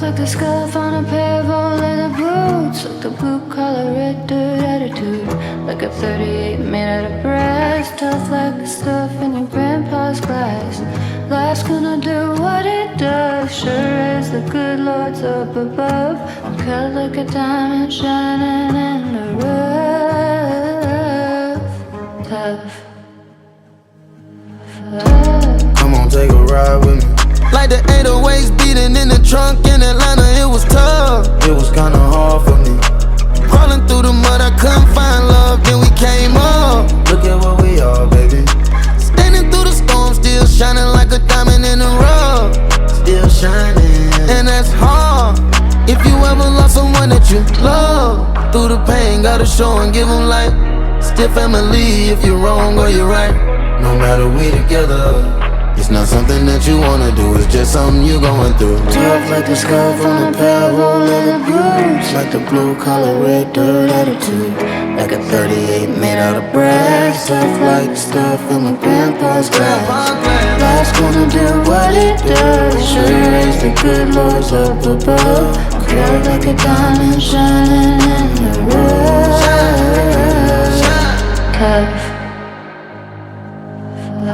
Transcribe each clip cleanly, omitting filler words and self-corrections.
like the scuff on a pair of old leather boots, like the blue-collar red dirt attitude, like a 38 made out of brass, tough like the stuff in your grandpa's glass. Life's gonna do what it does, sure as the good Lord's up above. I'm cut like a diamond shining in the rough. Tough. Come on, take a ride with me. Like the 808s beating in the trunk in Atlanta, it was tough. It was kinda hard for me. Crawling through the mud, I couldn't find love, then we came up. Look at what we are, baby. Standing through the storm, still shining like a diamond in the rough. Still shining. And that's hard. If you ever lost someone that you love, through the pain, gotta show and give them light. Still family if you're wrong or you're right. No matter we together, it's not something that you wanna do, it's just something you going through. Tough like the scuff on a pair of old leather boots, like the blue-collar red dirt attitude, like a 38 made out of brass, tough like the stuff in my grandpa's glass. Life's gonna do what it does, sure as the good Lord's up above. Clear like a diamond shining in the rough. Tough.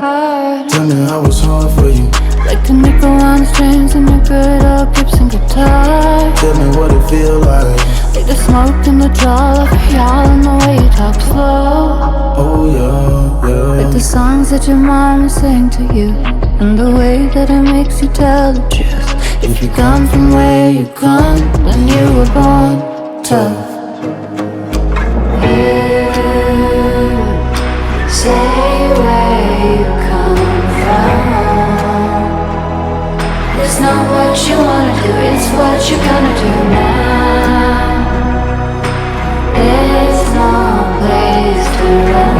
Hard. Tell me how it's hard for you. Like the nickel on the strings in your good old Gibson guitar. Tell me what it feel like. Like the smoke in the jaw of y'all and the way you talk slow. Oh yeah, yeah. Like the songs that your mama sang to you, and the way that it makes you tell the truth. If you come from where you come, then you were born tough. Say where you come from. It's not what you wanna do, it's what you're gonna do now. There's no place to run.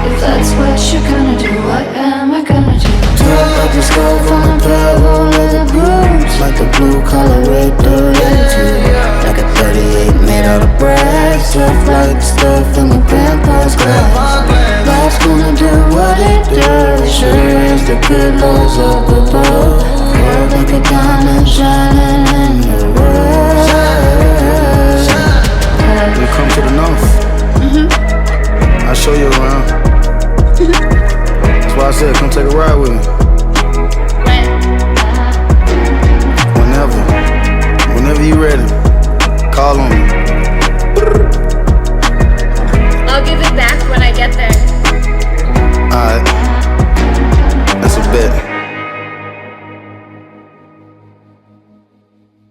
If that's what you're gonna do, what am I gonna do? Tough like the scuff on a pair of old leather boots, like the blue-collar red dirt attitude, like a 38 made out of brass, tough like the stuff in my grandpa's glass. Life's gonna do what it does, sure as the good Lord's up above. Cold like a diamond shining in the rough. When you come to the north, I'll show you around. That's why I said, come take a ride with me. Whenever you ready, call on me.